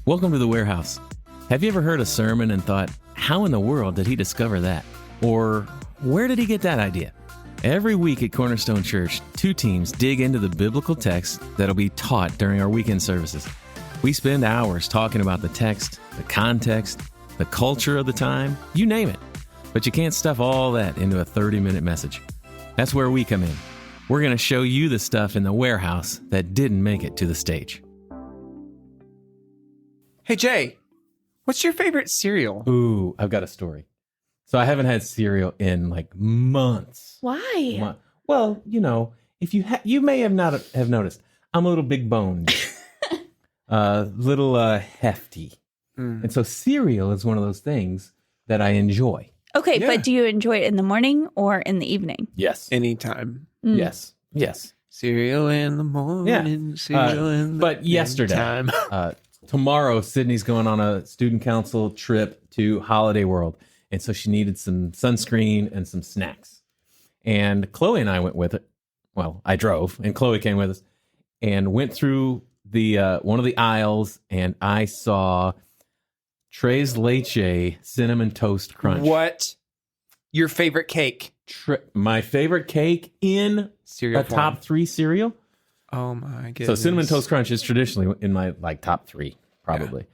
Welcome to the Warehouse. Have you ever heard a sermon and thought, how in the world did he discover that? Or where did he get that idea? Every week at Cornerstone Church, two teams dig into the biblical text that'll be taught during our weekend services. We spend hours talking about the text, the context, the culture of the time, you name it. But you can't stuff all that into a 30-minute message. That's where we come in. We're going to show you the stuff in the warehouse that didn't make it to the stage. Hey, Jay, what's your favorite cereal? Ooh, I've got a story. So I haven't had cereal in like months. Why? Well, you know, if you may have not have noticed, I'm a little big boned, little hefty. And so cereal is one of those things that I enjoy. Okay, Yeah. but do you enjoy it in the morning or in the evening? Yes. Anytime. Yes. Cereal in the morning, cereal in the But yesterday, time. tomorrow, Sydney's going on a student council trip to Holiday World. And so she needed some sunscreen and some snacks. And Chloe and I went with it. Well, I drove and Chloe came with us and went through the one of the aisles and I saw Tres Leche Cinnamon Toast Crunch. What? Your favorite cake? My favorite cake in Cereal the top 3 cereal. Oh my goodness. So Cinnamon Toast Crunch is traditionally in my top 3, probably.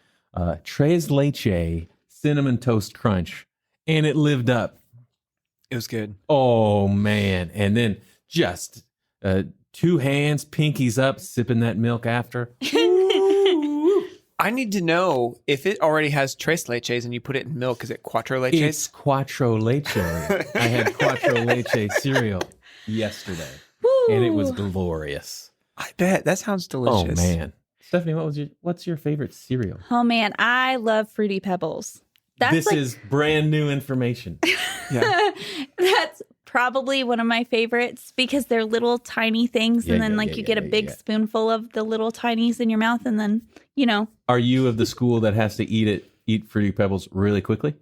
Tres Leche Cinnamon Toast Crunch. And it lived up. It was good. Oh, man. And then just 2 hands, pinkies up, sipping that milk after. I need to know if it already has tres leches and you put it in milk, is it cuatro leches? It's Quattro Leche. I had Quattro Leche cereal yesterday. And it was glorious. I bet. That sounds delicious. Oh, man. Stephanie, what's your favorite cereal? Oh man, I love Fruity Pebbles. This is brand new information. Yeah. That's probably one of my favorites because they're little tiny things, and then you get a big spoonful of the little tinies in your mouth, and then Are you of the school that has to eat Fruity Pebbles really quickly?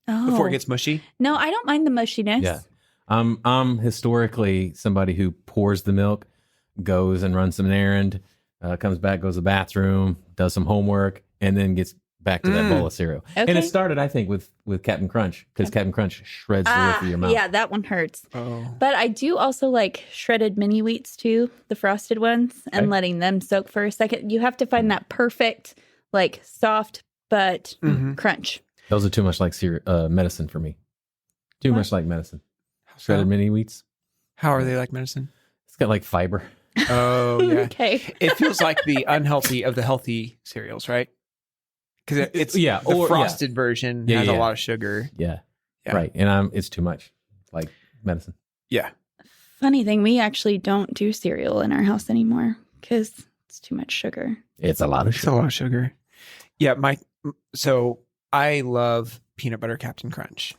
Oh. Before it gets mushy? No, I don't mind the mushiness. Yeah. I'm historically somebody who pours the milk, goes and runs an errand, comes back, goes to the bathroom, does some homework, and then gets back to that bowl of cereal. Okay. And it started, I think, with Captain Crunch, because Captain Crunch shreds the roof of your mouth. Yeah, that one hurts. Oh. But I do also like shredded mini wheats too, the frosted ones, and letting them soak for a second. You have to find that perfect, soft but crunch. Those are too much like medicine for me. Too much like medicine. Shredded mini wheats. How are they like medicine? It's got fiber. Oh, yeah. Okay. It feels like the unhealthy of the healthy cereals, right? Because it's the frosted version has a lot of sugar. Yeah. Right. And it's too much, like medicine. Yeah. Funny thing, we actually don't do cereal in our house anymore because it's too much sugar. It's a lot of It's sugar. a lot of sugar. Yeah. So I love peanut butter Captain Crunch.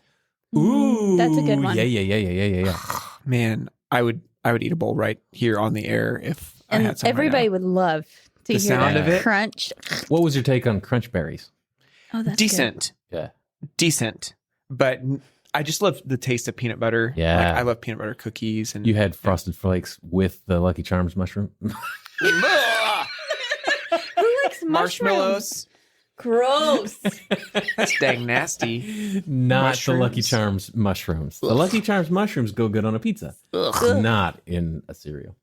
Ooh, That's a good one. Yeah. Man, I would eat a bowl right here on the air if I And had some. everybody would love to The hear sound that of it? crunch. What was your take on crunch berries? Oh, that's Decent. Yeah. Decent. But I just love the taste of peanut butter. Yeah. I love peanut butter cookies. And You had Frosted Flakes with the Lucky Charms mushroom? good. Who likes mushrooms? marshmallows. Gross. That's dang nasty. Not Mushrooms? the Lucky Charms mushrooms. The Lucky Charms mushrooms go good on a pizza. Ugh. Not in a cereal.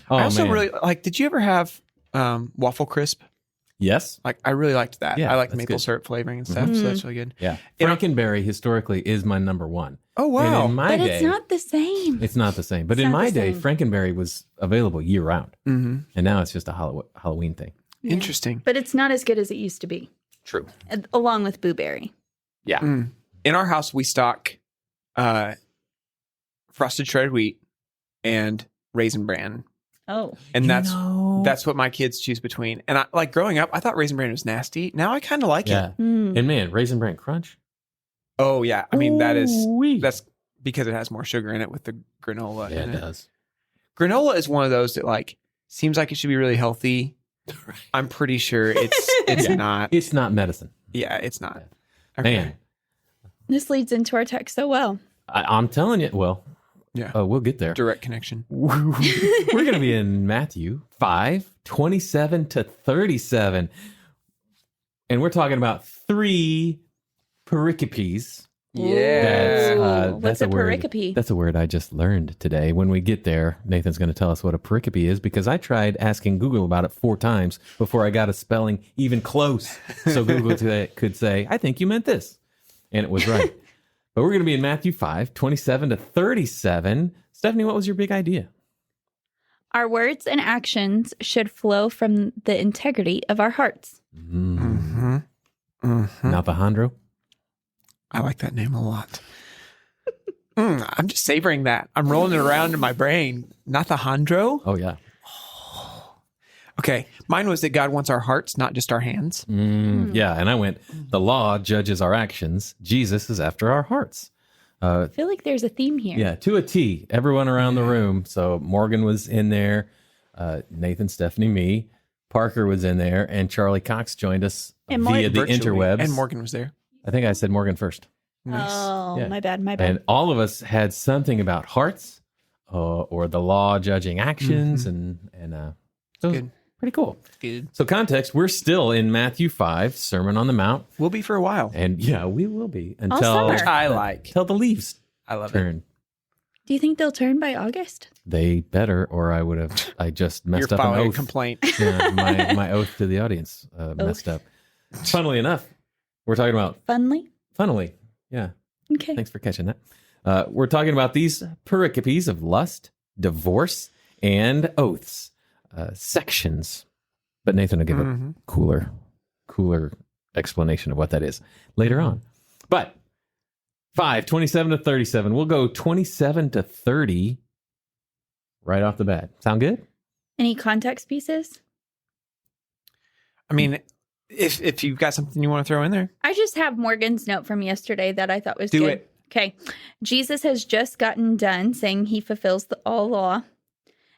Oh, I also man. really did you ever have waffle crisp? Yes. I really liked that. Yeah, I like that's maple good. syrup flavoring and stuff, so that's really good. Yeah. Frankenberry historically is my number one. Oh, wow. And in my But day, it's not the same. it's not the same. But It's in not my the day, same. Frankenberry was available year round. Mm-hmm. And now it's just a Halloween thing. Interesting. But it's not as good as it used to be, True. along with Boo Berry. Yeah. In our house, we stock frosted shredded wheat and Raisin Bran. Oh. And that's what my kids choose between. And growing up, I thought Raisin Bran was nasty. Now I kind of like Yeah. it. And man, Raisin Bran Crunch. Oh yeah. I mean, Ooh-wee. that's because it has more sugar in it with the granola. Yeah, in it does. Granola is one of those that seems like it should be really healthy. I'm pretty sure it's not. It's not medicine. Yeah, it's not. Okay. Man, This leads into our text so well. I'm telling you. Well, Yeah. we'll get there. Direct connection. We're going to be in Matthew 5:27 to 37. And we're talking about 3 pericopes. Yeah. What's a pericope? That's a word I just learned today. When we get there, Nathan's going to tell us what a pericope is, because I tried asking Google about it 4 times before I got a spelling even close. So Google could say, I think you meant this. And it was right. But we're going to be in Matthew 5, 27 to 37. Stephanie, what was your big idea? Our words and actions should flow from the integrity of our hearts. Alejandro? I like that name a lot. I'm just savoring that. I'm rolling it around in my brain. Nathahondro? Oh, yeah. Okay. Mine was that God wants our hearts, not just our hands. Yeah, and I went, the law judges our actions. Jesus is after our hearts. I feel like there's a theme here. Yeah, to a T. Everyone around the room. So Morgan was in there, Nathan, Stephanie, me. Parker was in there, and Charlie Cox joined us via the interwebs. And Morgan was there. I think I said Morgan first. Nice. Oh, Yeah. my bad. And all of us had something about hearts or the law judging actions, and so it was pretty cool. Good. So context, we're still in Matthew 5, Sermon on the Mount. We'll be for a while. And yeah, we will be summer. until the leaves I love turn. it. Do you think they'll turn by August? They better, or I just messed You're up an filing a oath. complaint. Yeah, my oath to the audience messed up. Funnily enough, we're talking about funnily. Yeah. Okay. Thanks for catching that. We're talking about these pericopes of lust, divorce, and oaths, sections. But Nathan will give a cooler explanation of what that is later on. But 5, 27 to 37. We'll go 27 to 30 right off the bat. Sound good? Any context pieces? I mean, if you've got something you want to throw in there. I just have Morgan's note from yesterday that I thought was Do good. it. Okay. Jesus has just gotten done saying he fulfills all law.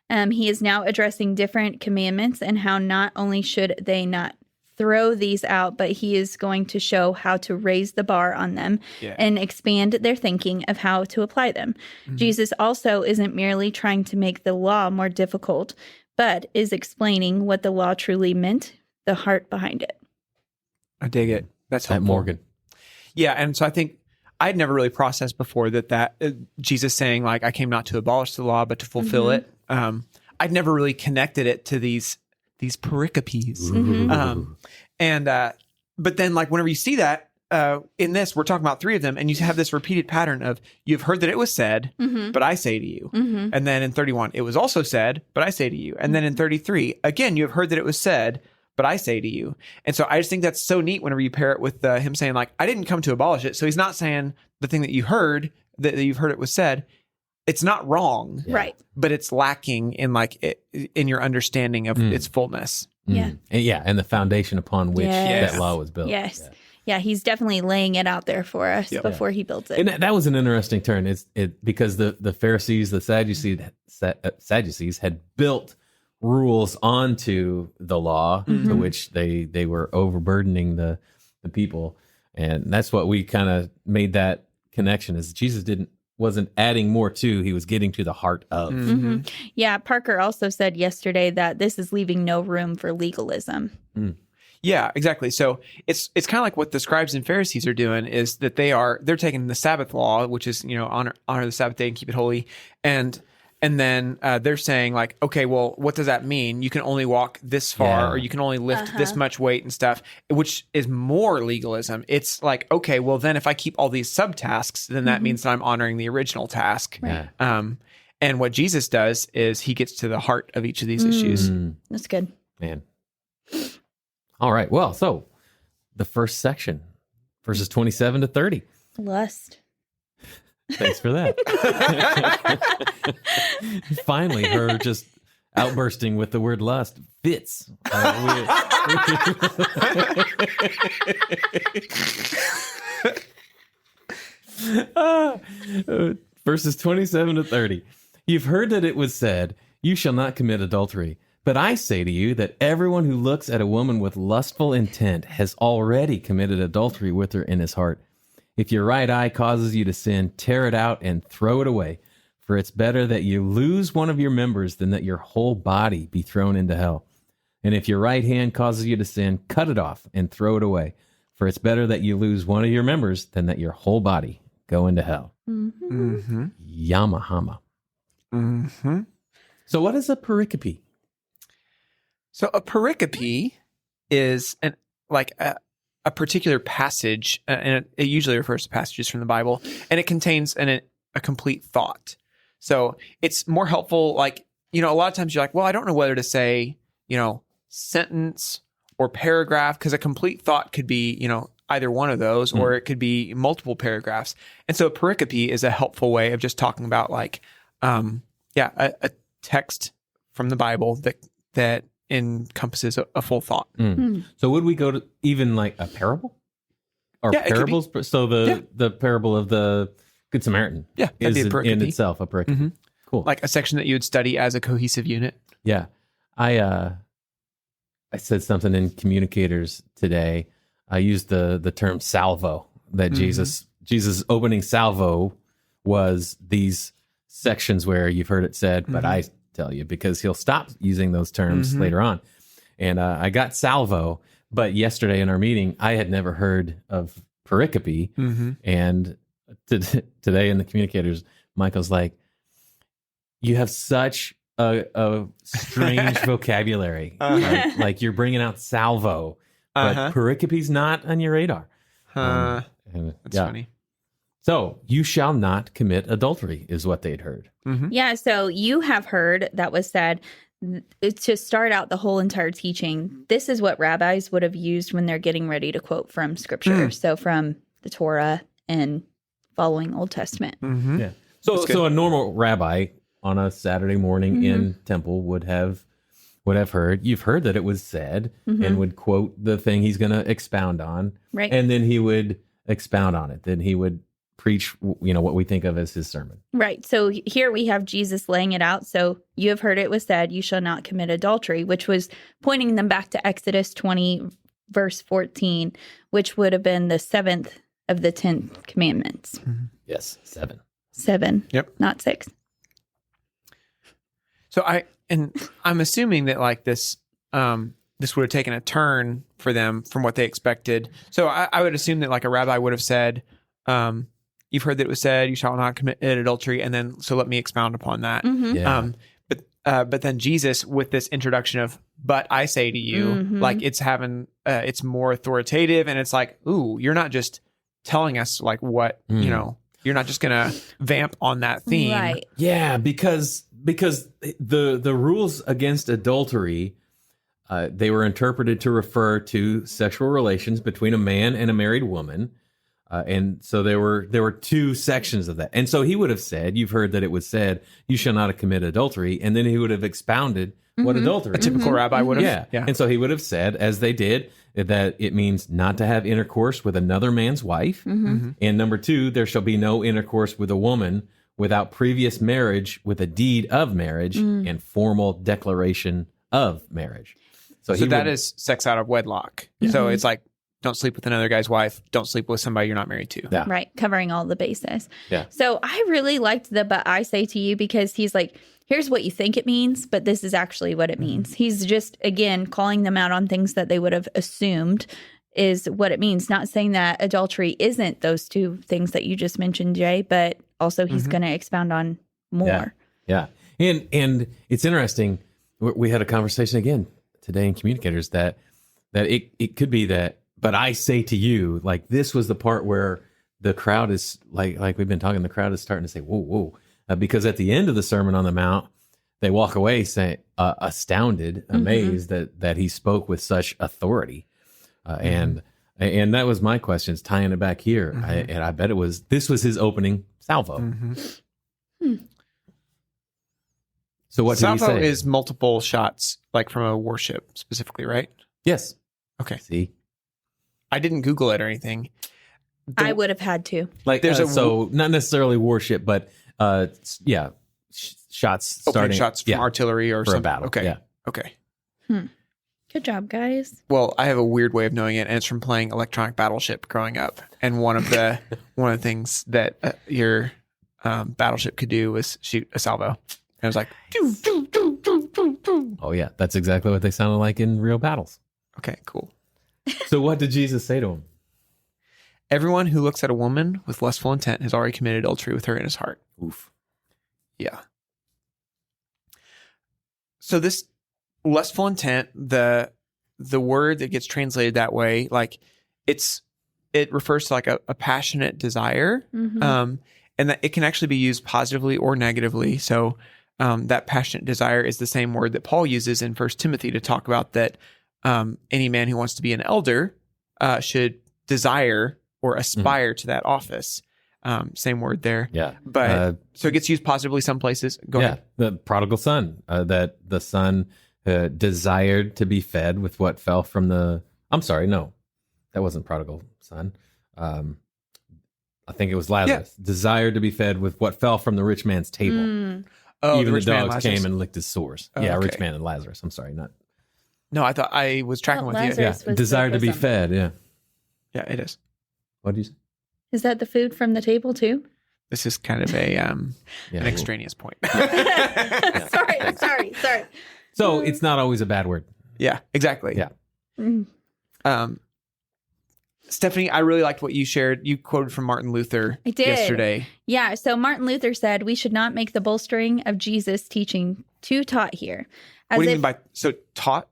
He is now addressing different commandments and how not only should they not throw these out, but he is going to show how to raise the bar on them and expand their thinking of how to apply them. Jesus also isn't merely trying to make the law more difficult, but is explaining what the law truly meant, the heart behind it. I dig it. That's At helpful. Morgan. Yeah, and so I think I'd never really processed before that Jesus saying, like, I came not to abolish the law, but to fulfill it. I'd never really connected it to these pericopes. But then, like, whenever you see that in this, we're talking about 3 of them, and you have this repeated pattern of, you've heard that it was said, but I say to you. And then in 31, it was also said, but I say to you. And then in 33, again, you have heard that it was said, but I say to you. And so I just think that's so neat whenever you pair it with him saying, like, I didn't come to abolish it. So he's not saying the thing that you heard, that you've heard it was said. It's not wrong, Right? but it's lacking in in your understanding of its fullness. Yeah. And the foundation upon which that law was built. Yes. Yeah, he's definitely laying it out there for us before he builds it. And that was an interesting turn. Because the Pharisees, the Sadducees had built rules onto the law, to which they were overburdening the people. And that's what we kind of made that connection, is Jesus wasn't adding more to, he was getting to the heart of. Yeah, Parker also said yesterday that this is leaving no room for legalism. Yeah, exactly. So it's kind of like what the scribes and Pharisees are doing, is that they're taking the Sabbath law, which is, honor the Sabbath day and keep it holy, and then they're saying, like, okay, well, what does that mean? You can only walk this far, or you can only lift this much weight and stuff, which is more legalism. It's like, okay, well, then if I keep all these subtasks, then that means that I'm honoring the original task. Right. And what Jesus does is he gets to the heart of each of these issues. That's good. Man. All right. Well, so the first section, verses 27 to 30. Lust. Thanks for that. Finally, her just outbursting with the word lust fits. Verses 27 to 30. You've heard that it was said, you shall not commit adultery. But I say to you that everyone who looks at a woman with lustful intent has already committed adultery with her in his heart. If your right eye causes you to sin, tear it out and throw it away. For it's better that you lose one of your members than that your whole body be thrown into hell. And if your right hand causes you to sin, cut it off and throw it away. For it's better that you lose one of your members than that your whole body go into hell. Mm-hmm. Yamahama. Mm-hmm. So what is a pericope? So a pericope is a particular passage, and it usually refers to passages from the Bible, and it contains a complete thought. So it's more helpful, like, a lot of times you're like, well, I don't know whether to say, sentence or paragraph, because a complete thought could be, either one of those, or it could be multiple paragraphs. And so a pericope is a helpful way of just talking about a text from the Bible that encompasses a full thought. So would we go to even like a parable? Or parables? So the parable of the Good Samaritan is in itself a pericope. Mm-hmm. Cool. Like a section that you would study as a cohesive unit. Yeah. I said something in Communicators today. I used the term salvo, that Jesus' opening salvo was these sections where you've heard it said, but I tell you, because he'll stop using those terms later on. And I got salvo, but yesterday in our meeting, I had never heard of pericope. And today in the Communicators, Michael's like, you have such a strange vocabulary. Like you're bringing out salvo, but pericope's not on your radar. That's funny. So you shall not commit adultery is what they'd heard. Yeah, so you have heard that was said to start out the whole entire teaching. This is what rabbis would have used when they're getting ready to quote from scripture. So from the Torah and following Old Testament. Yeah. So a normal rabbi on a Saturday morning in temple would have heard, you've heard that it was said, and would quote the thing he's going to expound on. Right. And then he would expound on it. Then he would preach, what we think of as his sermon. Right. So here we have Jesus laying it out. So you have heard it was said, you shall not commit adultery, which was pointing them back to Exodus 20, verse 14, which would have been the 7th of the 10 commandments. Yes, 7. 7. Yep. Not 6. So I'm assuming that like this would have taken a turn for them from what they expected. So I would assume that like a rabbi would have said, you've heard that it was said, you shall not commit adultery. And then, so let me expound upon that. Yeah. But then Jesus with this introduction of, but I say to you, like it's having, it's more authoritative, and it's like, ooh, you're not just telling us like what, you're not just going to vamp on that theme. Right. Yeah, because the rules against adultery, they were interpreted to refer to sexual relations between a man and a married woman. And so there were two sections of that. And so he would have said, you've heard that it was said, you shall not commit adultery. And then he would have expounded what adultery is. A typical rabbi would have. Yeah. And so he would have said, as they did, that it means not to have intercourse with another man's wife. And number 2, there shall be no intercourse with a woman without previous marriage with a deed of marriage and formal declaration of marriage. So that is sex out of wedlock. So it's like, don't sleep with another guy's wife. Don't sleep with somebody you're not married to. Yeah. Right. Covering all the bases. Yeah. So I really liked the but I say to you, because he's like, here's what you think it means, but this is actually what it means. He's just, again, calling them out on things that they would have assumed is what it means. Not saying that adultery isn't those two things that you just mentioned, Jay, but also he's going to expound on more. Yeah. And it's interesting. We had a conversation again today in Communicators that it could be that, but I say to you, like this was the part where the crowd is like we've been talking, the crowd is starting to say, whoa. Because at the end of the Sermon on the Mount, they walk away saying, astounded, amazed that he spoke with such authority. And that was my question, is tying it back here. And I bet this was his opening salvo. So what did he say? Salvo is multiple shots, like from a worship specifically, right? Yes. Okay. See? I didn't Google it or anything. I would have had to. Like There's so not necessarily worship, but shots Opening starting shots from artillery or for something. a battle. Okay. Yeah. Okay. Good job, guys. Well, I have a weird way of knowing it, and it's from playing Electronic Battleship growing up. And one of the things that your battleship could do was shoot a salvo. And it was like, doo, doo, doo, doo, doo. boom, boom. Oh, yeah. That's exactly what they sounded like in real battles. Okay, cool. So what did Jesus say to him? Everyone who looks at a woman with lustful intent has already committed adultery with her in his heart. Oof. Yeah. So this lustful intent, the word that gets translated that way, like it refers to like a passionate desire, and that it can actually be used positively or negatively. So that passionate desire is the same word that Paul uses in 1 Timothy to talk about that any man who wants to be an elder should desire or aspire to that office. Same word there. Yeah. But so it gets used positively some places. Go ahead. The prodigal son, that the son desired to be fed with what fell from the... I'm sorry, no. That wasn't prodigal son. I think it was Lazarus. Yeah. Desired to be fed with what fell from the rich man's table. Oh, even the rich man, dogs Lazarus. came and licked his sores. Oh, yeah, okay. rich man and Lazarus. I'm sorry, not... No, I thought I was tracking with Lazarus you. was Yeah, desired to be focused on- fed, yeah. Yeah, it is. What did you say? Is that the food from the table too? This is kind of a an extraneous point. Sorry. So it's not always a bad word. Yeah, exactly. Yeah. Stephanie, I really liked what you shared. You quoted from Martin Luther I did. yesterday. Yeah, so Martin Luther said we should not make the bolstering of Jesus' teaching too taut here. As What do you if- mean by so taut?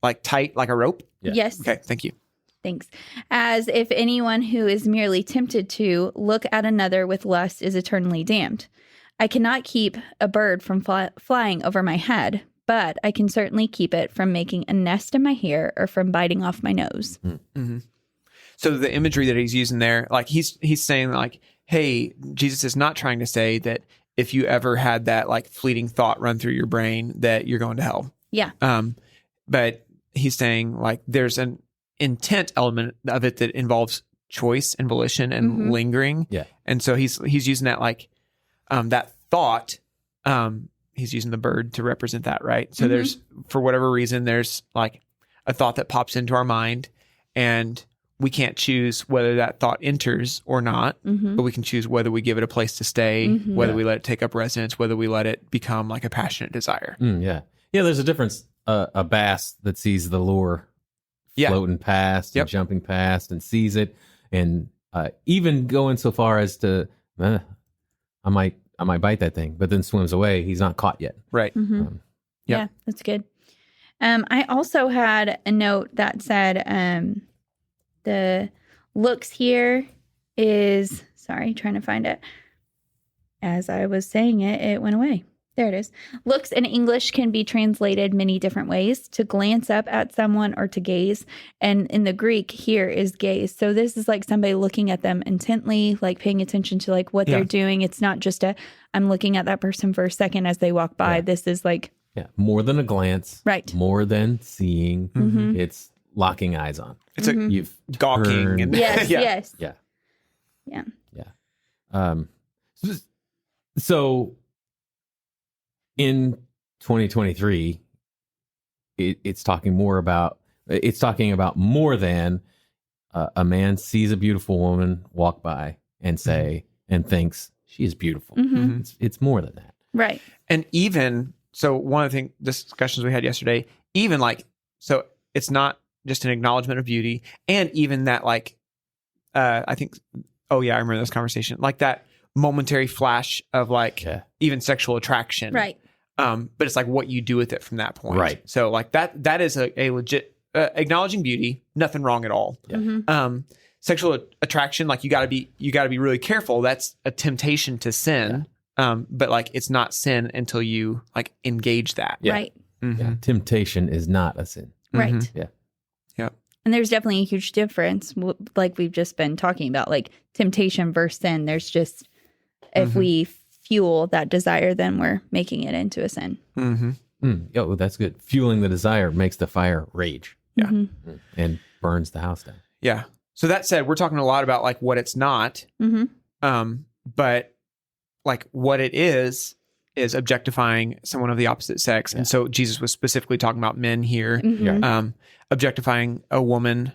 Like tight, like a rope? Yeah. Yes. Okay, thank you. Thanks. As if anyone who is merely tempted to look at another with lust is eternally damned. I cannot keep a bird from flying over my head, but I can certainly keep it from making a nest in my hair or from biting off my nose. Mm-hmm. So the imagery that he's using there, like he's saying like, hey, Jesus is not trying to say that if you ever had that like fleeting thought run through your brain that you're going to hell. Yeah. But he's saying like there's an intent element of it that involves choice and volition and lingering. Yeah. And so he's using that like that thought. He's using the bird to represent that, right? So there's, for whatever reason, there's like a thought that pops into our mind, and we can't choose whether that thought enters or not, but we can choose whether we give it a place to stay, whether we let it take up residence, whether we let it become like a passionate desire. Yeah. There's a difference. A bass that sees the lure floating past and jumping past and sees it, and even going so far as to, I might bite that thing, but then swims away. He's not caught yet. Right. Yeah, that's good. I also had a note that said the looks here is, sorry, trying to find it. As I was saying it, it went away. There it is. Looks in English can be translated many different ways: to glance up at someone or to gaze. And in the Greek, here is gaze. So this is like somebody looking at them intently, like paying attention to like what they're doing. It's not just I'm looking at that person for a second as they walk by. This is like... Yeah, more than a glance. Right. More than seeing. It's locking eyes on. It's You've gawking. turned- And Yes, yes. Yeah. So in 2023, it's talking about more than a man sees a beautiful woman walk by and say and thinks she is beautiful. It's more than that. Right. And even so, one of the discussions we had yesterday, even like, so it's not just an acknowledgement of beauty, and even that like, I think, I remember this conversation, like that momentary flash of like even sexual attraction. Right. But it's like what you do with it from that point. Right. So like that is a legit acknowledging beauty, nothing wrong at all. Yeah. Sexual attraction, like you gotta be really careful. That's a temptation to sin. But like it's not sin until you like engage that. Yeah. Right. Yeah. Temptation is not a sin. Right. Yeah. And there's definitely a huge difference, like we've just been talking about, like temptation versus sin. There's just, if we fuel that desire, then we're making it into a sin. Oh, that's good. Fueling the desire makes the fire rage. Yeah. And burns the house down. Yeah. So that said, we're talking a lot about like what it's not. But like what it is objectifying someone of the opposite sex. And so Jesus was specifically talking about men here, objectifying a woman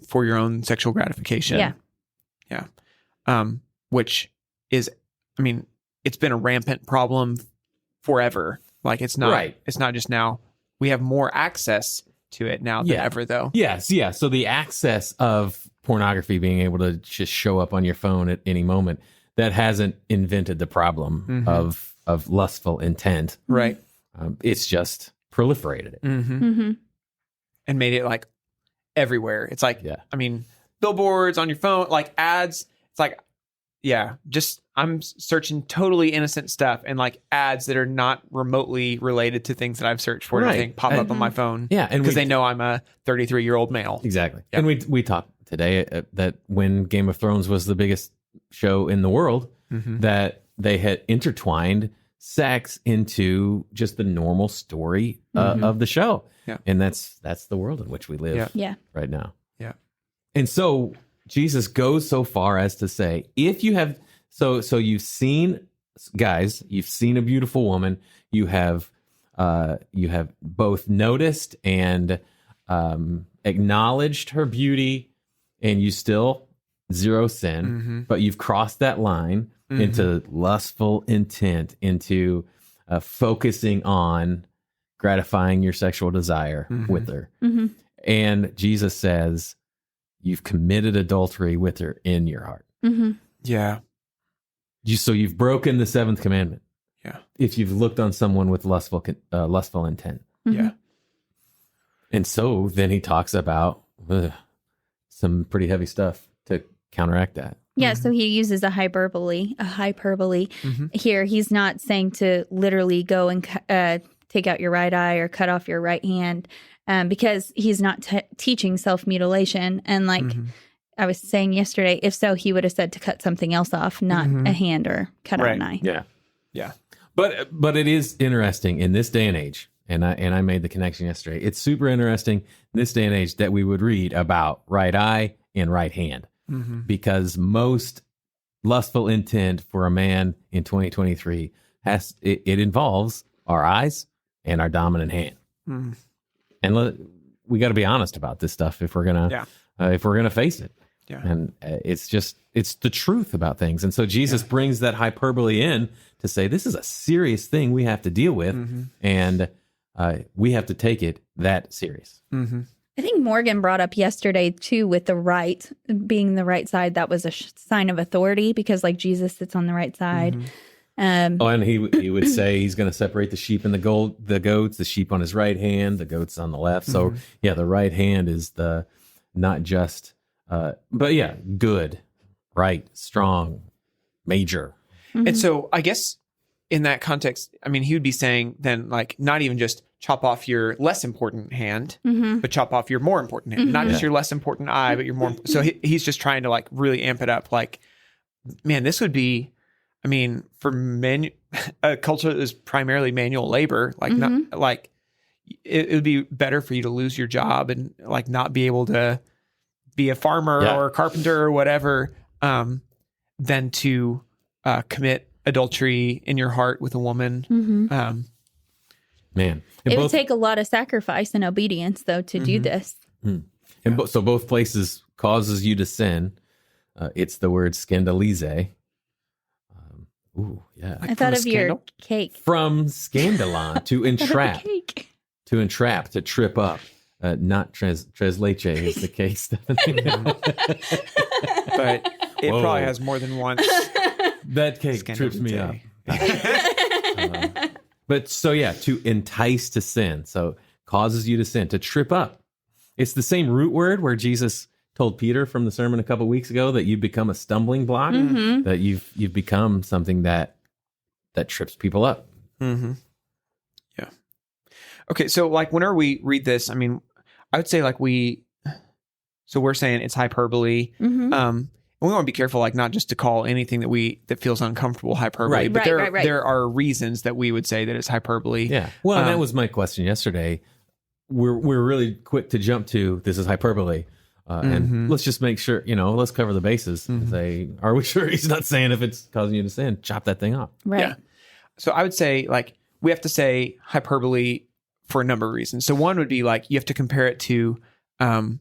for your own sexual gratification. Which is, I mean, it's been a rampant problem forever Like it's not, Right. it's not just now. We have more access to it now than ever, though. Yes, yeah. So the access of pornography being able to just show up on your phone at any moment, that hasn't invented the problem of lustful intent. Right. It's just proliferated it. And made it like everywhere. It's like, Yeah. I mean, billboards on your phone, like ads. It's like, just I'm searching totally innocent stuff, and like ads that are not remotely related to things that I've searched for. Right. Anything pop up on my phone. Yeah, and because we- they know I'm a 33-year-old male. Exactly. Yeah. And we talked today that when Game of Thrones was the biggest show in the world, that they had intertwined sex into just the normal story of the show. Yeah. And that's the world in which we live Yeah. right now. Yeah. And so Jesus goes so far as to say, if you have, so you've seen, guys, you've seen a beautiful woman, you have both noticed and acknowledged her beauty, and you still zero sin, but you've crossed that line into lustful intent, into focusing on gratifying your sexual desire with her. And Jesus says, you've committed adultery with her in your heart. Yeah. So you've broken the seventh commandment. Yeah. If you've looked on someone with lustful intent. Yeah. And so then he talks about some pretty heavy stuff to counteract that. Yeah, so he uses a hyperbole. Here, he's not saying to literally go and take out your right eye or cut off your right hand, because he's not teaching self-mutilation. And like I was saying yesterday, if so, he would have said to cut something else off, not a hand or cut out an eye. Yeah. Yeah. But it is interesting in this day and age, and I made the connection yesterday. It's super interesting in this day and age that we would read about right eye and right hand, because most lustful intent for a man in 2023 it involves our eyes and our dominant hand. And we got to be honest about this stuff if we're gonna face it. Yeah. And it's the truth about things. And so Jesus brings that hyperbole in to say, this is a serious thing we have to deal with, and we have to take it that serious. I think Morgan brought up yesterday too, with the right being the right side, that was a sign of authority, because like Jesus sits on the right side. And he would say he's going to separate the sheep and the goats, the sheep on his right hand, the goats on the left. So yeah, the right hand is the not just, but yeah, good, right, strong, major. And so I guess in that context, I mean, he would be saying then, like, not even just chop off your less important hand, but chop off your more important hand. Not just your less important eye, but your more. So he's just trying to like really amp it up. Like, man, this would be, I mean, for a culture that is primarily manual labor, like not like it would be better for you to lose your job and like not be able to be a farmer or a carpenter or whatever, than to commit adultery in your heart with a woman. Man. It would take a lot of sacrifice and obedience, though, to do this. And so both places causes you to sin. It's the word scandalize. Ooh, yeah. I thought of your cake. From scandalon, to entrap. Cake. To entrap, to trip up. Not tres leche is the case, Stephanie. But it probably has more than one. That cake trips me up. But so yeah, to entice to sin. So causes you to sin, to trip up. It's the same root word where Jesus told Peter from the sermon a couple of weeks ago that you become a stumbling block, that you've become something that trips people up. Yeah. Okay, so like whenever we read this, I mean, I would say like we're saying it's hyperbole. And we want to be careful, like not just to call anything that feels uncomfortable hyperbole, but there are reasons that we would say that it's hyperbole. Yeah. Well, and that was my question yesterday. We're really quick to jump to this is hyperbole, and let's just make sure let's cover the bases. And say, are we sure he's not saying if it's causing you to sin, chop that thing off? Right. Yeah. So I would say like we have to say hyperbole for a number of reasons. So one would be like you have to compare it to the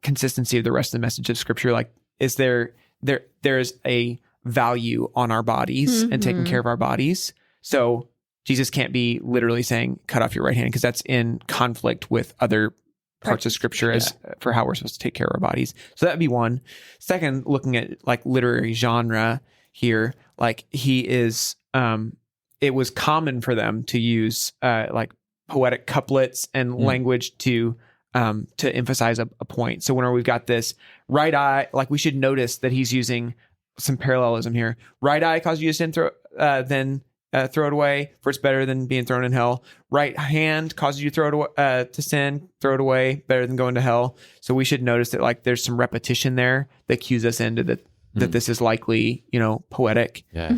consistency of the rest of the message of Scripture. Like, is there's a value on our bodies and taking care of our bodies. So Jesus can't be literally saying cut off your right hand because that's in conflict with other parts of scripture as for how we're supposed to take care of our bodies. So that'd be one. Second, looking at like literary genre here, like he is, it was common for them to use like poetic couplets and language to emphasize a point. So whenever we've got this right eye, like we should notice that he's using some parallelism here. Right eye causes you to sin, throw it away, for it's better than being thrown in hell. Right hand causes you to throw it away, to sin, throw it away, better than going to hell. So we should notice that like there's some repetition there that cues us into that this is likely, poetic. Yeah.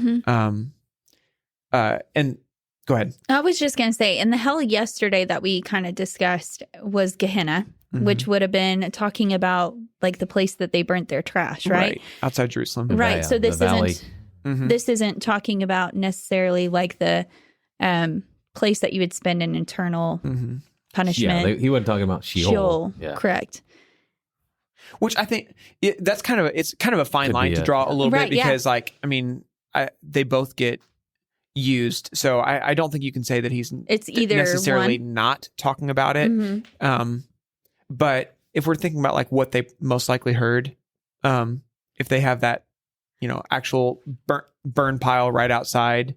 And go ahead. I was just going to say, in the hell yesterday that we kind of discussed was Gehenna, which would have been talking about like the place that they burnt their trash, right? Outside Jerusalem. Right. So this valley. isn't this isn't talking about necessarily like the place that you would spend an eternal punishment. Yeah, he wasn't talking about Sheol. Yeah. Correct. Which I think it's kind of a fine line to draw a little bit because they both get used. So I don't think you can say that he's either necessarily one. not talking about it. But if we're thinking about like what they most likely heard, if they have that, actual burn pile right outside,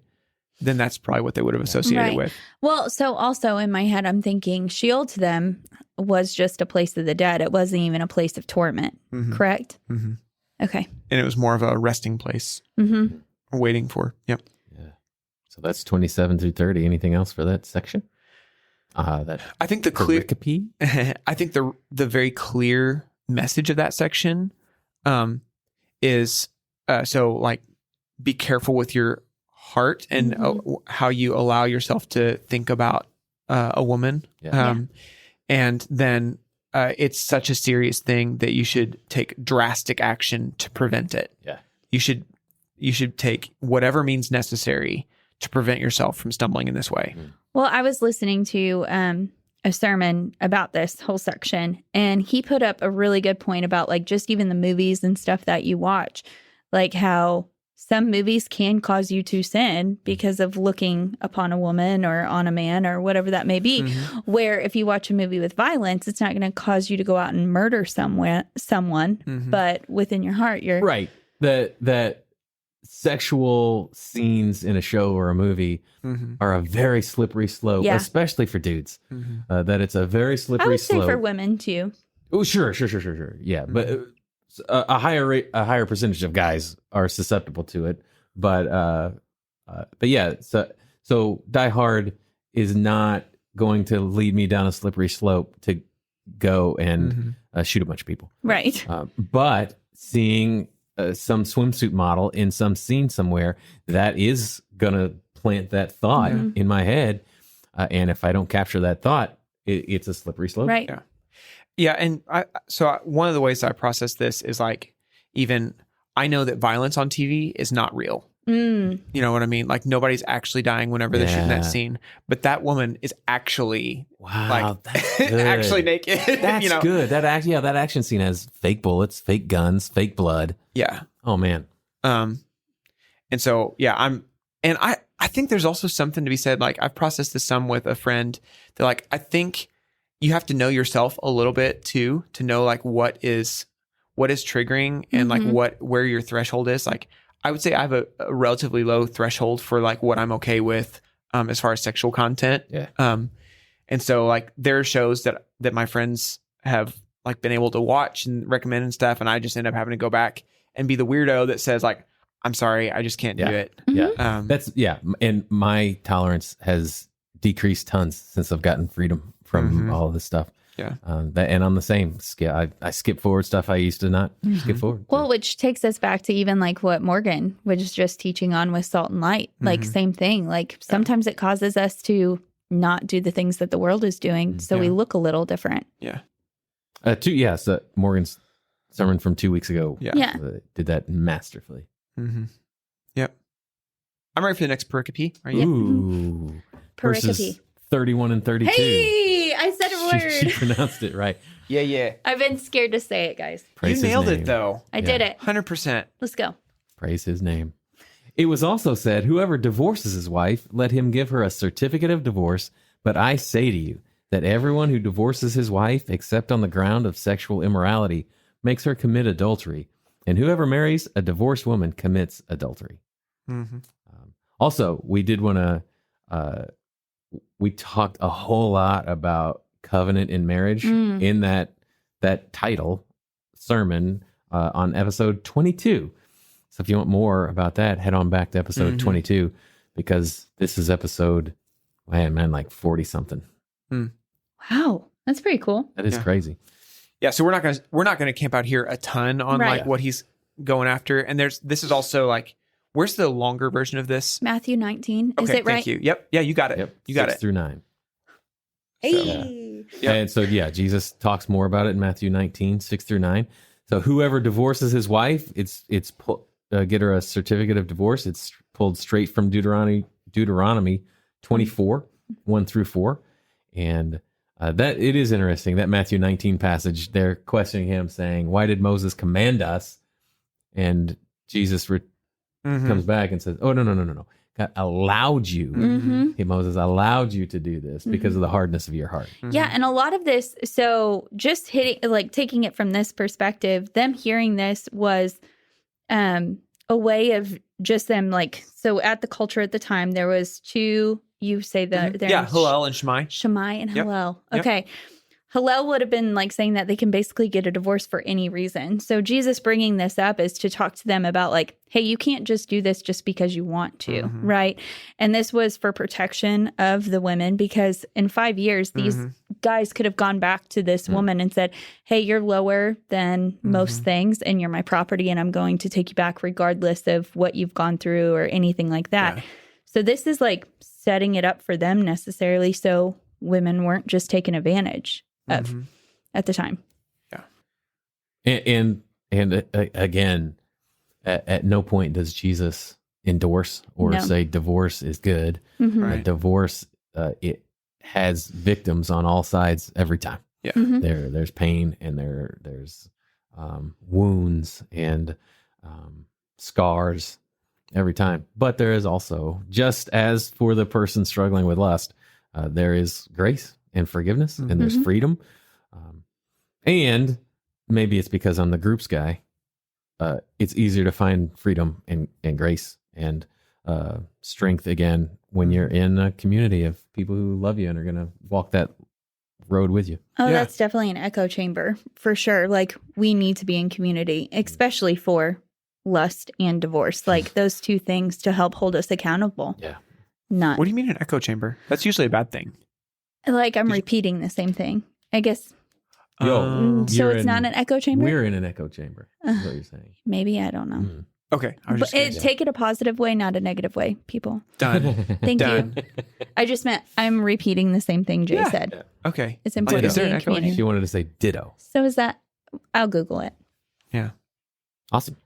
then that's probably what they would have associated with. Well, so also in my head, I'm thinking Sheol to them was just a place of the dead. It wasn't even a place of torment, correct? Okay. And it was more of a resting place. Waiting for. Yep. Yeah. So that's 27 through 30. Anything else for that section? I think the clear. I think the very clear message of that section is so like be careful with your heart and how you allow yourself to think about a woman. And then it's such a serious thing that you should take drastic action to prevent it. Yeah. You should take whatever means necessary to prevent yourself from stumbling in this way. Well, I was listening to a sermon about this whole section, and he put up a really good point about like just even the movies and stuff that you watch, like how some movies can cause you to sin because of looking upon a woman or on a man or whatever that may be. Where if you watch a movie with violence, it's not going to cause you to go out and murder someone, but within your heart, you're right. That sexual scenes in a show or a movie are a very slippery slope, especially for dudes. That it's a very slippery I would slope. say for women too. Oh, sure. Yeah, but a higher percentage of guys are susceptible to it. But yeah, so Die Hard is not going to lead me down a slippery slope to go and shoot a bunch of people. Right. But seeing some swimsuit model in some scene somewhere, that is going to plant that thought in my head. And if I don't capture that thought, it's a slippery slope. Right. Yeah. And one of the ways I process this is like, even I know that violence on TV is not real. You know what I mean? Like nobody's actually dying whenever they're shooting that scene, but that woman is actually that's good. actually naked. That's good. That action scene has fake bullets, fake guns, fake blood. Yeah. Oh man. And so I think there's also something to be said. Like I've processed this some with a friend that like I think you have to know yourself a little bit too to know like what is triggering and like where your threshold is. Like I would say I have a relatively low threshold for like what I'm okay with as far as sexual content. Yeah. And so like there are shows that my friends have like been able to watch and recommend and stuff, and I just end up having to go back and be the weirdo that says like, I'm sorry, I just can't do it. Yeah. And my tolerance has decreased tons since I've gotten freedom from all of this stuff. Yeah. And I'm the same. I skip forward stuff I used to not skip forward. Well, which takes us back to even like what Morgan was just teaching on with Salt and Light. Like same thing. Like sometimes it causes us to not do the things that the world is doing. So we look a little different. Yeah. So Morgan's sermon from 2 weeks ago. Yeah. Did that masterfully. Yep. I'm ready for the next pericope. Are you? Ooh. Verses Pericope. 31 and 32. Hey, I said a word. She pronounced it right. Yeah. I've been scared to say it, guys. Praise you nailed his it name. though. I did it. 100%. Let's go. Praise his name. It was also said, whoever divorces his wife, let him give her a certificate of divorce. But I say to you that everyone who divorces his wife, except on the ground of sexual immorality, makes her commit adultery. And whoever marries a divorced woman commits adultery. Mm-hmm. Also, we did want to, we talked a whole lot about covenant in marriage in that title sermon on episode 22. So if you want more about that, head on back to episode 22, because this is episode, like 40 something. Wow, that's pretty cool. That is crazy. Yeah, so we're not gonna camp out here a ton on like what he's going after. And this is also like, where's the longer version of this? Matthew 19. Okay, Is it right? Thank you. Yep. Yeah, you got it. Yep. You got 6 it. through 9. Hey. Yep. And so, Jesus talks more about it in Matthew 19, 6 through 9. So whoever divorces his wife, it's get her a certificate of divorce. It's pulled straight from Deuteronomy 24, 1 through 4. And that it is interesting, that Matthew 19 passage, they're questioning him, saying, why did Moses command us? And Jesus comes back and says, oh, no. God allowed you. Hey, Moses allowed you to do this because of the hardness of your heart. Yeah, and a lot of this, so just taking it from this perspective, them hearing this was a way of just them so at the culture at the time, there was two, you say that. Hillel and Shammai. Shammai and Yep. Hillel. Yep. Okay. Hillel would have been saying that they can basically get a divorce for any reason. So Jesus bringing this up is to talk to them about hey, you can't just do this just because you want to, right? And this was for protection of the women, because in 5 years, these guys could have gone back to this woman and said, hey, you're lower than most things and you're my property and I'm going to take you back regardless of what you've gone through or anything like that. Yeah. So this is setting it up for them necessarily so women weren't just taken advantage of at the time. Yeah. And again, at no point does Jesus endorse or say divorce is good. Right. Divorce, it has victims on all sides every time. Yeah. There's pain and there's wounds and scars every time. But there is also, just as for the person struggling with lust, there is grace and forgiveness, and there's freedom. And maybe it's because I'm the groups guy. It's easier to find freedom and grace and strength again when you're in a community of people who love you and are going to walk that road with you. Oh, that's definitely an echo chamber for sure. We need to be in community, especially for lust and divorce. Those two things to help hold us accountable. Yeah. Not. What do you mean an echo chamber? That's usually a bad thing. I'm repeating the same thing, I guess. Yo, so it's not an echo chamber? We're in an echo chamber, is what you're saying. Maybe, I don't know. Okay. I was But just take it a positive way, not a negative way, people. done. Thank Done. you. I just meant I'm repeating the same thing Jay said. Okay. It's important Is to there be an in echo in community. She wanted to say ditto. So is that, I'll Google it. Yeah. Awesome.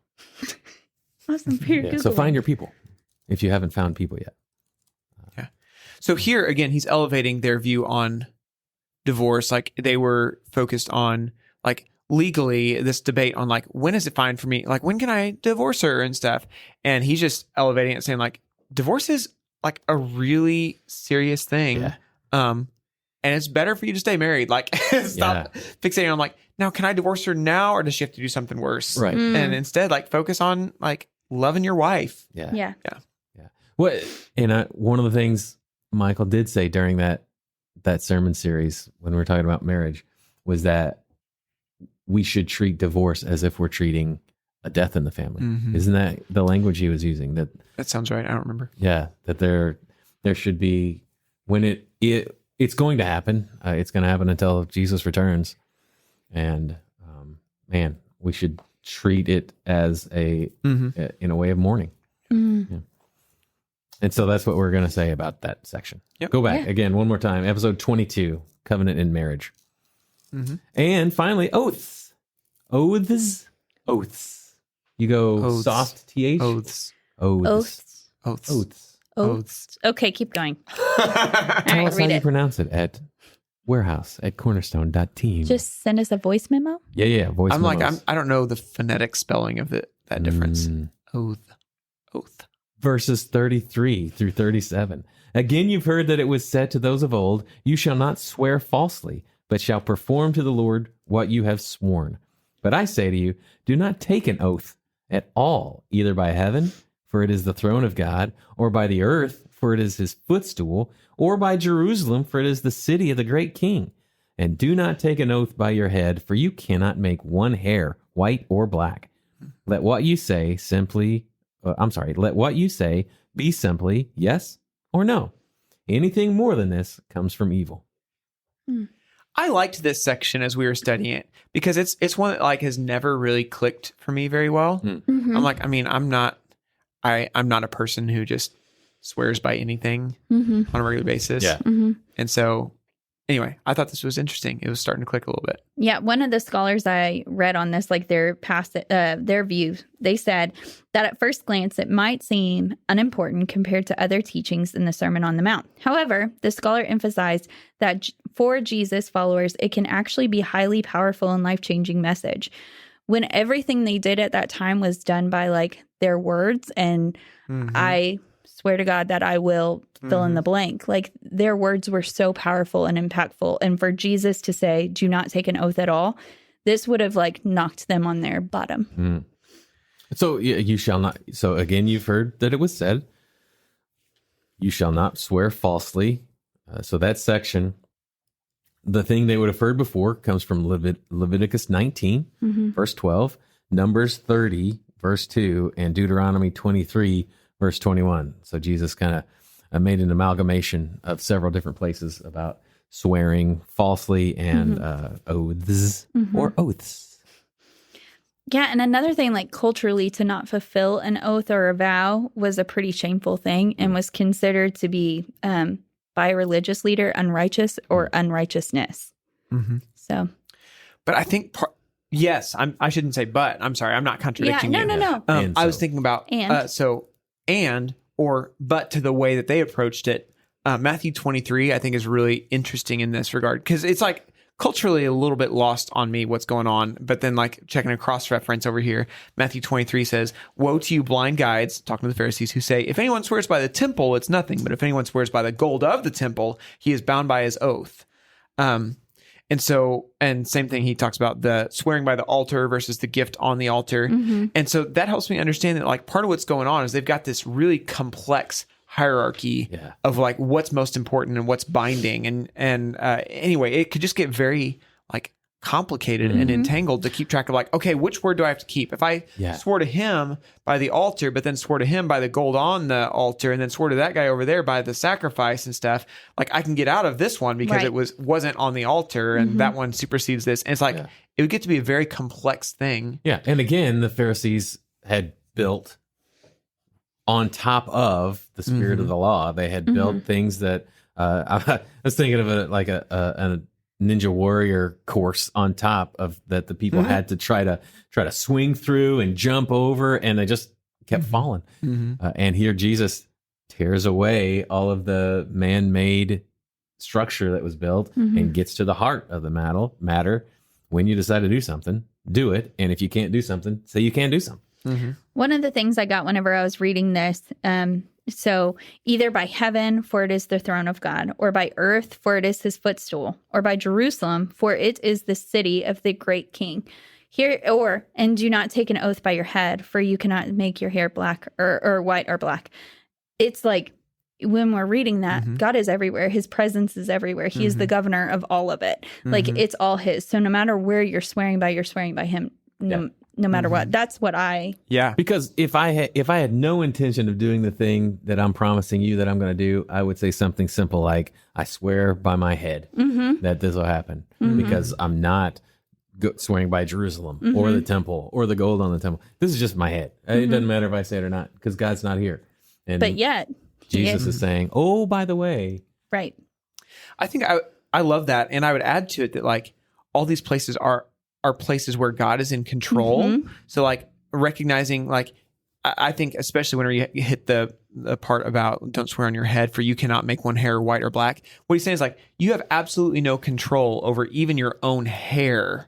Awesome for your Google. So find your people if you haven't found people yet. So here again, he's elevating their view on divorce. They were focused on legally this debate on when is it fine for me? When can I divorce her and stuff? And he's just elevating it, saying divorce is a really serious thing. Yeah. And it's better for you to stay married. Stop fixating on now, can I divorce her now, or does she have to do something worse? Right. And instead focus on loving your wife. Yeah. Yeah. What? And one of the things Michael did say during that sermon series when we were talking about marriage was that we should treat divorce as if we're treating a death in the family. Isn't that the language he was using? That sounds right. I don't remember. Yeah, that there should be, when it's going to happen. It's going to happen until Jesus returns, and man, we should treat it as in a way of mourning. Yeah. And so that's what we're going to say about that section. Yep. Go back again one more time. Episode 22, Covenant in Marriage. And finally, oaths. Oaths. You go Oaths. soft TH. Oaths. Oaths. Okay, keep going. Tell us how read you it. pronounce it at warehouse@cornerstone.team. Just send us a voice memo. Yeah. Voice I'm memos. I don't know the phonetic spelling of that difference. Oath. verses 33 through 37. Again, you've heard that it was said to those of old, you shall not swear falsely, but shall perform to the Lord what you have sworn. But I say to you, do not take an oath at all, either by heaven, for it is the throne of God, or by the earth, for it is his footstool, or by Jerusalem, for it is the city of the great king. And do not take an oath by your head, for you cannot make one hair white or black. Let what you say let what you say be simply yes or no. Anything more than this comes from evil. I liked this section as we were studying it because it's one that like has never really clicked for me very well. Mm-hmm. I'm like, I mean, I'm not a person who just swears by anything on a regular basis. Yeah. Mm-hmm. And so anyway, I thought this was interesting. It was starting to click a little bit. Yeah, one of the scholars I read on this, like their view, they said that at first glance it might seem unimportant compared to other teachings in the Sermon on the Mount. However, the scholar emphasized that for Jesus followers, it can actually be a highly powerful and life-changing message. When everything they did at that time was done by like their words, and I swear to God that I will fill in the blank. Like their words were so powerful and impactful. And for Jesus to say, do not take an oath at all, this would have like knocked them on their bottom. So you shall not. So again, you've heard that it was said, you shall not swear falsely. So that section, the thing they would have heard before comes from Leviticus 19, verse 12, Numbers 30, verse 2, and Deuteronomy 23, verse 21. So Jesus kind of made an amalgamation of several different places about swearing falsely and oaths or oaths. Yeah, and another thing, like culturally, to not fulfill an oath or a vow was a pretty shameful thing and was considered to be, by a religious leader, unrighteous or unrighteousness. So, but I think I shouldn't say but. I'm sorry, I'm not contradicting you. No. I was thinking about but to the way that they approached it. Matthew 23, I think, is really interesting in this regard because it's like culturally a little bit lost on me what's going on. But then like checking a cross reference over here, Matthew 23 says, woe to you blind guides, talking to the Pharisees, who say, if anyone swears by the temple, it's nothing. But if anyone swears by the gold of the temple, he is bound by his oath. And same thing, he talks about the swearing by the altar versus the gift on the altar. And so that helps me understand that like part of what's going on is they've got this really complex hierarchy of like what's most important and what's binding. And anyway, it could just get very like complicated and entangled to keep track of like, okay, which word do I have to keep? If I swore to him by the altar, but then swore to him by the gold on the altar, and then swore to that guy over there by the sacrifice and stuff, like I can get out of this one because it wasn't on the altar, and that one supersedes this. And it's like it would get to be a very complex thing. Yeah. And again, the Pharisees had built on top of the spirit of the law. They had built things that I was thinking of a Ninja Warrior course on top of that the people had to try to swing through and jump over, and they just kept falling. And here Jesus tears away all of the man-made structure that was built and gets to the heart of the matter. When you decide to do something, do it. And if you can't do something, say you can't do something. One of the things I got whenever I was reading this, so either by heaven, for it is the throne of God, or by earth, for it is his footstool, or by Jerusalem, for it is the city of the great king. And do not take an oath by your head, for you cannot make your hair black or white or black. It's like when we're reading that, God is everywhere. His presence is everywhere. He is the governor of all of it. Like it's all his. So no matter where you're swearing by him. No matter what. That's what Because if I had no intention of doing the thing that I'm promising you that I'm going to do, I would say something simple like, I swear by my head that this will happen, because I'm not swearing by Jerusalem or the temple or the gold on the temple. This is just my head. It doesn't matter if I say it or not, because God's not here. But yet Jesus is saying, oh, by the way. Right. I think I love that. And I would add to it that like all these places are places where God is in control. So like recognizing, like, I think especially whenever you hit the part about don't swear on your head, for you cannot make one hair white or black. What he's saying is like, you have absolutely no control over even your own hair.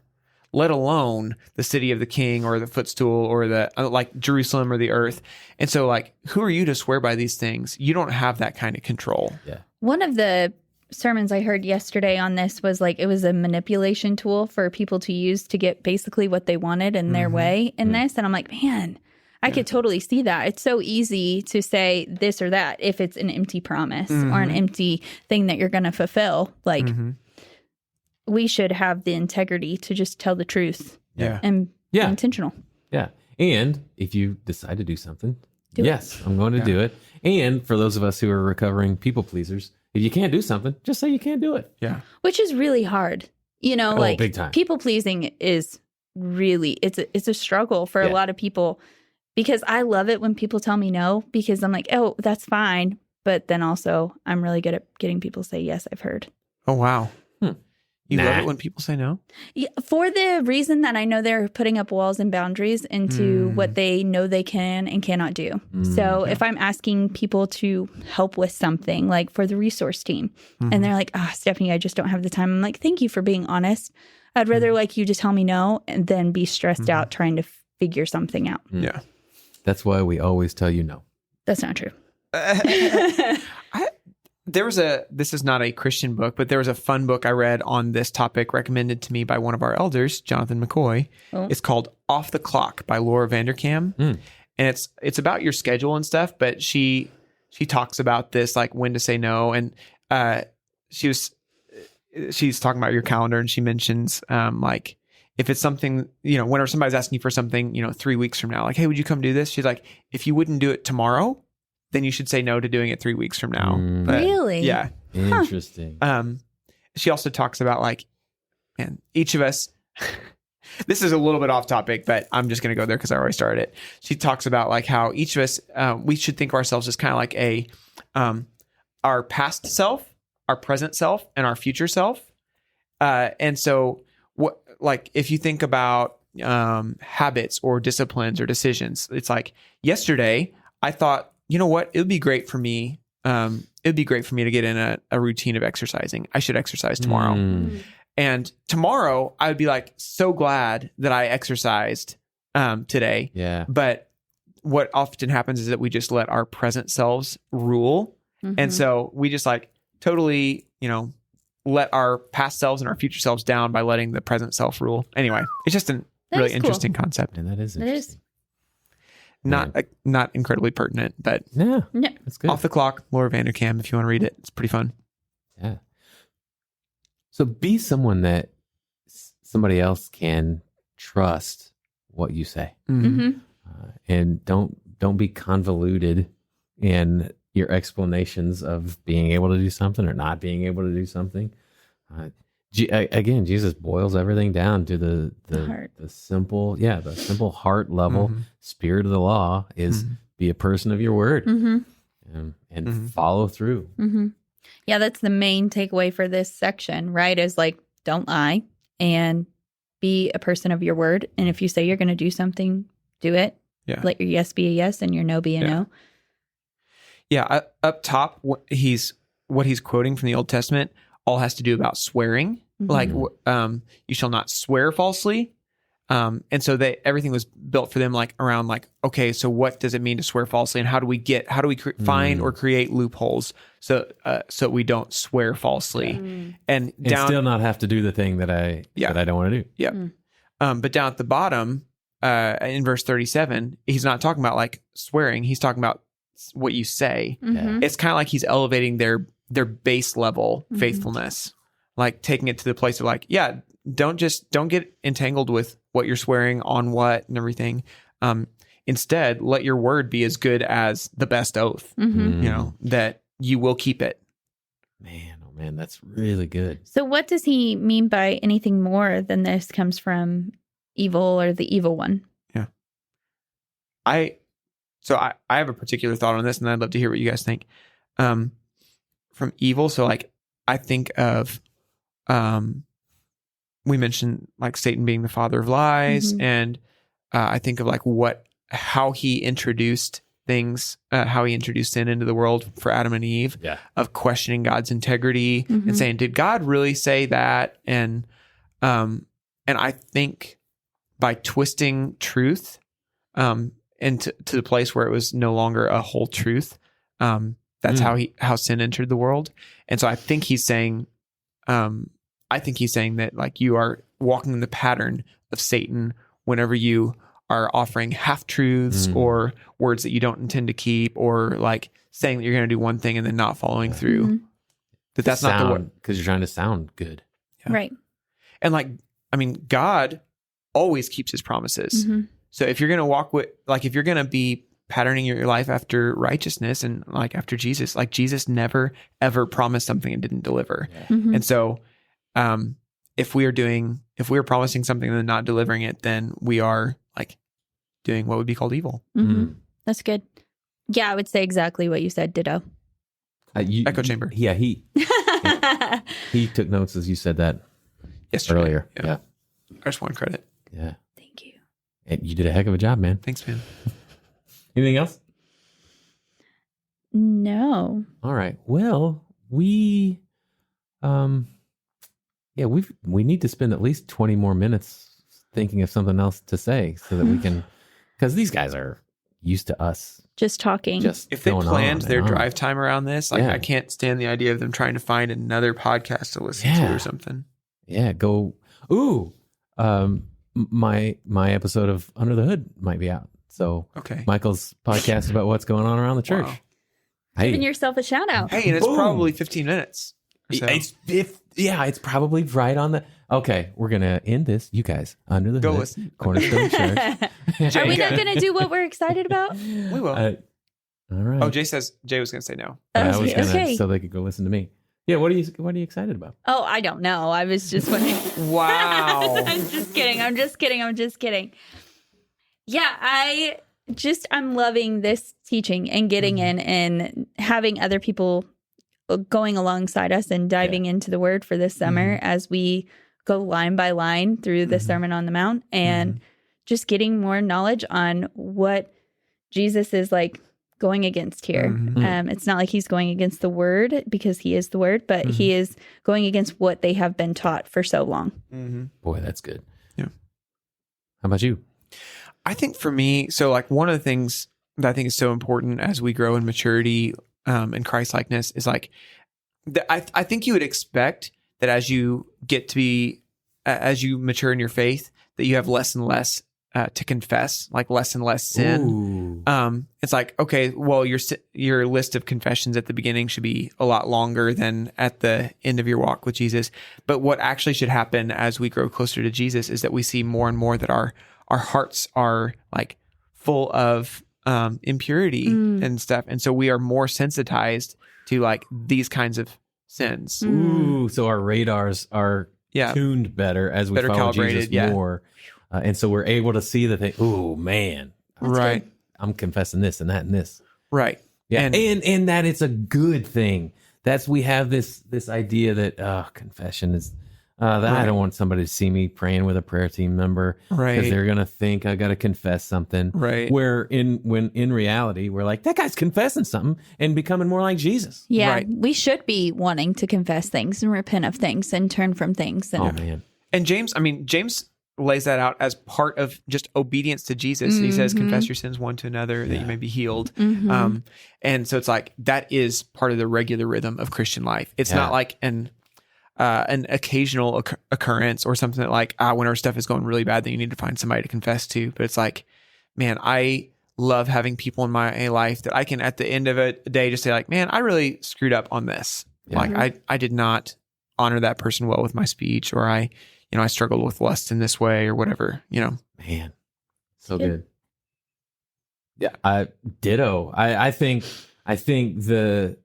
let alone the city of the king or the footstool or the like Jerusalem or the earth. And so like, who are you to swear by these things? You don't have that kind of control. Yeah. One of the sermons I heard yesterday on this was like, it was a manipulation tool for people to use to get basically what they wanted in their way in this. And I'm like, man, I could totally see that. It's so easy to say this or that if it's an empty promise or an empty thing that you're going to fulfill. Like, we should have the integrity to just tell the truth and be intentional. Yeah. And if you decide to do something, Do it. yes, I'm going to do it. And for those of us who are recovering people pleasers, if you can't do something, just say you can't do it. Yeah. Which is really hard. You know, like big time. People pleasing is really, it's a struggle for a lot of people, because I love it when people tell me no, because I'm like, oh, that's fine. But then also I'm really good at getting people to say, yes, I've heard. Oh, wow. You Nah. love it when people say no? Yeah, for the reason that I know they're putting up walls and boundaries into what they know they can and cannot do. So if I'm asking people to help with something, like for the resource team, and they're like, Stephanie, I just don't have the time. I'm like, thank you for being honest. I'd rather like you to tell me no and then be stressed out trying to figure something out. Yeah. That's why we always tell you no. That's not true. This is not a Christian book, but there was a fun book I read on this topic recommended to me by one of our elders, Jonathan McCoy. Oh. It's called Off the Clock by Laura Vanderkam. And it's about your schedule and stuff, but she talks about this, like when to say no. And she's talking about your calendar, and she mentions like, if it's something, whenever somebody's asking you for something, 3 weeks from now, like, hey, would you come do this? She's like, if you wouldn't do it tomorrow, then you should say no to doing it 3 weeks from now. But, Really? yeah. Interesting. She also talks about like, man, each of us, this is a little bit off topic, but I'm just going to go there because I already started it. She talks about like how each of us, we should think of ourselves as kind of like our past self, our present self, and our future self. And so what, like if you think about habits or disciplines or decisions, it's like yesterday I thought, you know what? It would be great for me. It'd be great for me to get in a routine of exercising. I should exercise tomorrow. And tomorrow I would be like, so glad that I exercised today. Yeah. But what often happens is that we just let our present selves rule. And so we just like totally, let our past selves and our future selves down by letting the present self rule. Anyway, it's just a really interesting concept. And that is It interesting. is. Not incredibly pertinent, but Yeah. No. That's good. Off the Clock, Laura Vanderkam, if you want to read it. It's pretty fun. Yeah. So be someone that somebody else can trust what you say, and don't be convoluted in your explanations of being able to do something or not being able to do something. Again, Jesus boils everything down to the heart. the simple heart level. Spirit of the law is be a person of your word and follow through. Yeah, that's the main takeaway for this section, right? Is like, don't lie and be a person of your word. And if you say you're going to do something, do it. Yeah. Let your yes be a yes and your no be a no. Yeah. Up top, what he's quoting from the Old Testament all has to do about swearing. Like, you shall not swear falsely. And so everything was built for them like around like, okay, so what does it mean to swear falsely, and how do we find or create loopholes so we don't swear falsely and still not have to do the thing that I don't want to do. Yeah. But down at the bottom, in verse 37, he's not talking about like swearing. He's talking about what you say. It's kind of like he's elevating their base level faithfulness, like taking it to the place of like, don't get entangled with what you're swearing on what and everything. Instead, let your word be as good as the best oath, that you will keep it. Man, oh man, that's really good. So what does he mean by anything more than this comes from evil or the evil one? Yeah. I have a particular thought on this, and I'd love to hear what you guys think. From evil, so like I think of we mentioned like Satan being the father of lies, and I think of like how he introduced things, how he introduced sin into the world for Adam and Eve, of questioning God's integrity and saying, did God really say that? And I think by twisting truth into to the place where it was no longer a whole truth, that's how sin entered the world. And so I think he's saying that like you are walking in the pattern of Satan whenever you are offering half truths or words that you don't intend to keep, or like saying that you're going to do one thing and then not following through. That's not the word, because you're trying to sound good. Yeah. Right. And like, I mean, God always keeps his promises. So if you're going to walk with, like, if you're going to be patterning your life after righteousness and like after Jesus, like Jesus never, ever promised something and didn't deliver. And so, if we are promising something and then not delivering it, then we are like doing what would be called evil. That's good. Yeah, I would say exactly what you said. Ditto. Echo chamber. Yeah, he took notes as you said that Yesterday. earlier. Yeah. I just want credit. Yeah. Thank you. And you did a heck of a job, man. Thanks, man. Anything else? No. All right. Well, we need to spend at least 20 more minutes thinking of something else to say so that we can, because these guys are used to us Just talking. just If they going planned on their and on. drive time around this, like Yeah. I can't stand the idea of them trying to find another podcast to listen to Yeah. or something. Yeah, go. Ooh, my episode of Under the Hood might be out. So Okay. Michael's podcast about what's going on around the church. Wow. Hey, Giving yourself a shout out. Hey, and it's Boom. probably 15 minutes. So. it's probably right on the. Okay, we're gonna end this. You guys, Under the Go Hood, listen. Cornerstone Church. Are we not going to do what we're excited about? We will. All right. Oh, Jay was going to say no. I was gonna, Okay. so they could go listen to me. Yeah, what are you excited about? Oh, I don't know. I was just wondering. Wow. I'm just kidding. Yeah, I'm loving this teaching and getting in and having other people going alongside us and diving into the word for this summer as we go line by line through the Sermon on the Mount and just getting more knowledge on what Jesus is like going against here. It's not like he's going against the word because he is the word, but he is going against what they have been taught for so long. Boy, that's good. Yeah. How about you? I think for me, so like one of the things that I think is so important as we grow in maturity and Christ-likeness is like, I think you would expect that as you get to be, as you mature in your faith, that you have less and less to confess, like less and less sin. Ooh. It's like, okay, well, your list of confessions at the beginning should be a lot longer than at the end of your walk with Jesus. But what actually should happen as we grow closer to Jesus is that we see more and more that our hearts are like full of impurity and stuff. And so we are more sensitized to like these kinds of sins. Ooh, so our radars are tuned better as we Better follow calibrated, Jesus more. And so we're able to see the thing. Oh, man. Right. I'm confessing this and that and this. Right. Yeah. And- And that it's a good thing. We have this idea that confession is that I don't want somebody to see me praying with a prayer team member, Right. Because they're gonna think I got to confess something, Right. Where in reality we're like, that guy's confessing something and becoming more like Jesus. Yeah, Right. we should be wanting to confess things and repent of things and turn from things. And Oh man, And James lays that out as part of just obedience to Jesus. He says, confess your sins one to another that you may be healed. And so it's like, that is part of the regular rhythm of Christian life. It's not like an occasional occurrence or something that like, when our stuff is going really bad, then you need to find somebody to confess to. But it's like, man, I love having people in my life that I can, at the end of a day, just say like, man, I really screwed up on this. Yeah. Like I did not honor that person well with my speech, or I struggled with lust in this way or whatever, man, so good. Yeah, ditto. I think the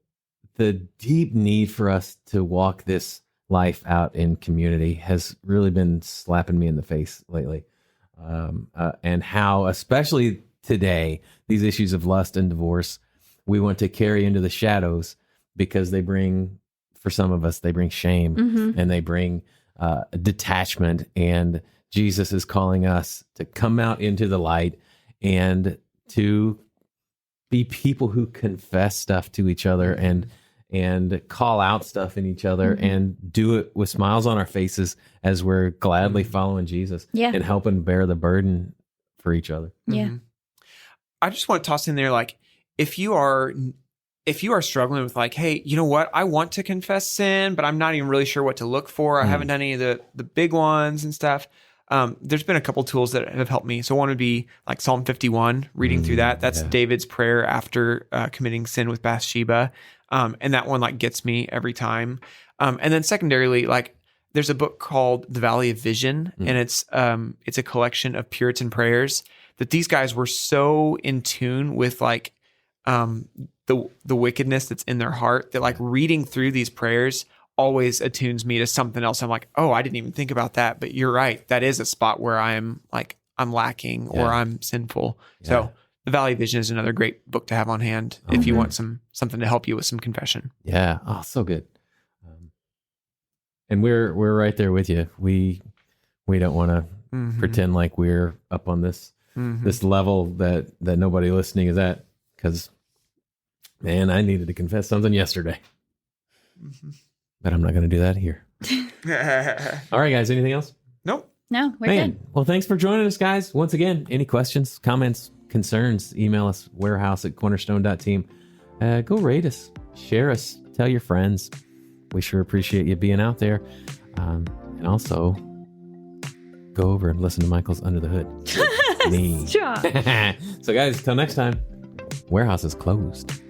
deep need for us to walk this life out in community has really been slapping me in the face lately, and how, especially today, these issues of lust and divorce, we want to carry into the shadows because for some of us, they bring shame and they bring detachment. And Jesus is calling us to come out into the light and to be people who confess stuff to each other and and call out stuff in each other and do it with smiles on our faces as we're gladly following Jesus and helping bear the burden for each other. Yeah. I just want to toss in there, like, if you are struggling with like, hey, you know what? I want to confess sin, but I'm not even really sure what to look for. I haven't done any of the big ones and stuff. There's been a couple tools that have helped me. So one would be like Psalm 51, reading through that. That's David's prayer after committing sin with Bathsheba. And that one like gets me every time. And then secondarily, like there's a book called The Valley of Vision, and it's a collection of Puritan prayers that these guys were so in tune with like the wickedness that's in their heart that like reading through these prayers always attunes me to something else. I'm like, oh, I didn't even think about that, but you're right. That is a spot where I'm lacking or I'm sinful. Yeah. So The Valley of Vision is another great book to have on hand if you want something to help you with some confession. Yeah. Oh, so good. And we're right there with you. We don't want to pretend like we're up on this level that nobody listening is at, because man, I needed to confess something yesterday. But I'm not going to do that here. All right, guys. Anything else? Nope. No, we're good. Well, thanks for joining us, guys. Once again, any questions, comments, concerns, email us, warehouse@cornerstone.team. Go rate us, share us, tell your friends. We sure appreciate you being out there. And also, go over and listen to Michael's Under the Hood. Me. Stop. So, guys, till next time, Warehouse is closed.